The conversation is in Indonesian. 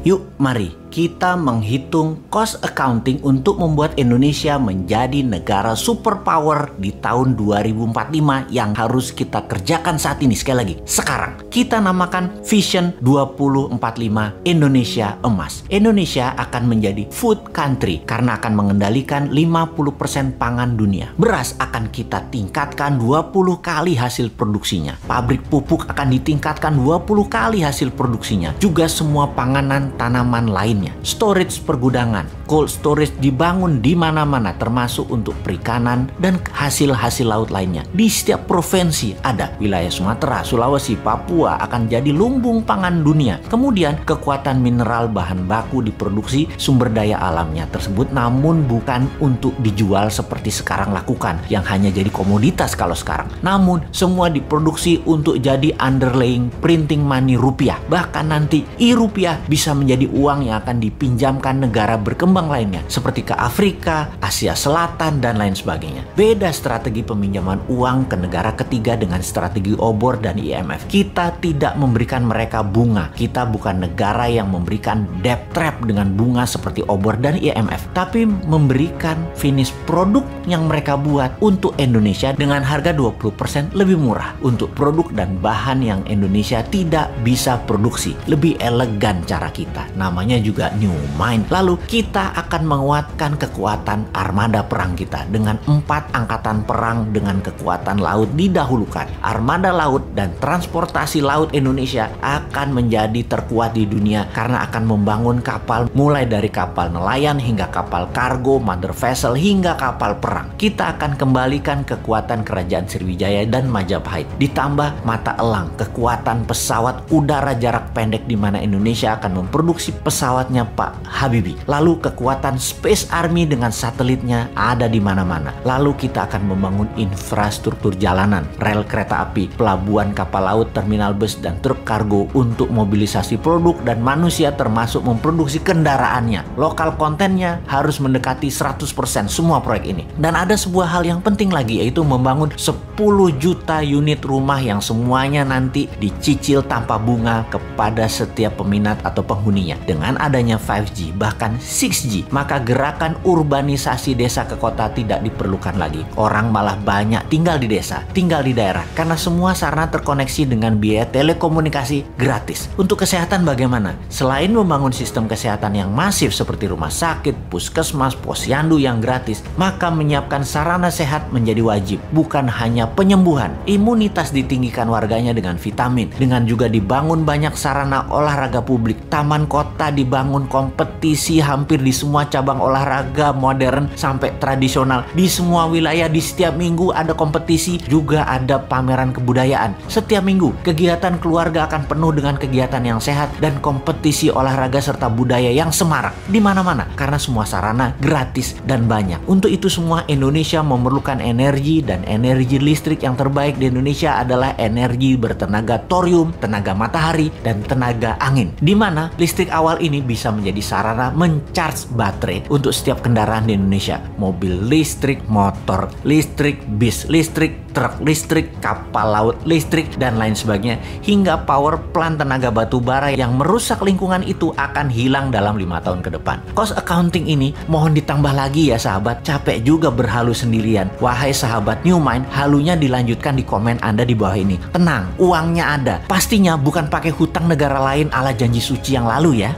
Yuk, mari kita menghitung cost accounting untuk membuat Indonesia menjadi negara superpower di tahun 2045 yang harus kita kerjakan saat ini. Sekali lagi, sekarang kita namakan Vision 2045 Indonesia Emas. Indonesia akan menjadi food country karena akan mengendalikan 50% pangan dunia. Beras akan kita tingkatkan 20 kali hasil produksinya. Pabrik pupuk akan ditingkatkan 20 kali hasil produksinya. Juga semua panganan tanaman lainnya. Storage pergudangan, cold storage dibangun di mana-mana termasuk untuk perikanan dan hasil-hasil laut lainnya. Di setiap provinsi ada. Wilayah Sumatera, Sulawesi, Papua akan jadi lumbung pangan dunia. Kemudian kekuatan mineral bahan baku diproduksi sumber daya alamnya tersebut, namun bukan untuk dijual seperti sekarang lakukan yang hanya jadi komoditas kalau sekarang. Namun semua diproduksi untuk jadi underlying printing money rupiah. Bahkan nanti rupiah bisa menjadi uang yang akan dipinjamkan negara berkembang lainnya seperti ke Afrika, Asia Selatan, dan lain sebagainya. Beda strategi peminjaman uang ke negara ketiga dengan strategi obor dan IMF. Kita tidak memberikan mereka bunga. Kita bukan negara yang memberikan debt trap dengan bunga seperti obor dan IMF, tapi memberikan finish produk yang mereka buat untuk Indonesia dengan harga 20% lebih murah untuk produk dan bahan yang Indonesia tidak bisa produksi. Lebih elegan cara kita. Namanya juga New Mind. Lalu kita akan menguatkan kekuatan armada perang kita dengan 4 angkatan perang dengan kekuatan laut didahulukan. Armada laut dan transportasi laut Indonesia akan menjadi terkuat di dunia karena akan membangun kapal mulai dari kapal nelayan hingga kapal kargo, mother vessel hingga kapal perang. Kita akan kembalikan kekuatan kerajaan Sriwijaya dan Majapahit. Ditambah mata elang, kekuatan pesawat udara jarak pendek di mana Indonesia akan memproduksi pesawatnya Pak Habibie. Lalu kekuatan Space Army dengan satelitnya ada di mana-mana. Lalu kita akan membangun infrastruktur jalanan, rel kereta api, pelabuhan kapal laut, terminal bus, dan truk kargo untuk mobilisasi produk dan manusia termasuk memproduksi kendaraannya. Lokal kontennya harus mendekati 100% semua proyek ini. Dan ada sebuah hal yang penting lagi, yaitu membangun 10 juta unit rumah yang semuanya nanti dicicil tanpa bunga kepada setiap peminat atau penghuninya. Dengan adanya 5G bahkan 6G, maka gerakan urbanisasi desa ke kota tidak diperlukan lagi. Orang malah banyak tinggal di desa, tinggal di daerah karena semua sarana terkoneksi dengan biaya telekomunikasi gratis. Untuk kesehatan bagaimana? Selain membangun sistem kesehatan yang masif seperti rumah sakit, puskesmas, posyandu yang gratis, maka menyiapkan sarana sehat menjadi wajib. Bukan hanya penyembuhan, imunitas ditinggikan warganya dengan vitamin, dengan juga dibangun banyak sarana olahraga publik. Taman kota dibangun kompetisi hampir di semua cabang olahraga modern sampai tradisional. Di semua wilayah di setiap minggu ada kompetisi, juga ada pameran kebudayaan. Setiap minggu kegiatan keluarga akan penuh dengan kegiatan yang sehat dan kompetisi olahraga serta budaya yang semarak di mana-mana karena semua sarana gratis dan banyak. Untuk itu semua Indonesia memerlukan energi, dan energi listrik yang terbaik di Indonesia adalah energi bertenaga thorium, tenaga matahari, dan tenaga angin. Di mana listrik awal ini bisa menjadi sarana mencharge baterai untuk setiap kendaraan di Indonesia. Mobil listrik, motor listrik, bis listrik, truk listrik, kapal laut listrik, dan lain sebagainya. Hingga power plant tenaga batu bara yang merusak lingkungan itu akan hilang dalam 5 tahun ke depan. Cost accounting ini mohon ditambah lagi ya sahabat. Capek juga berhalu sendirian. Wahai sahabat New Mind, halunya dilanjutkan di komen Anda di bawah ini. Tenang, uangnya ada. Pastinya bukan pakai hutang negara lain ala janji suci yang lalu ya.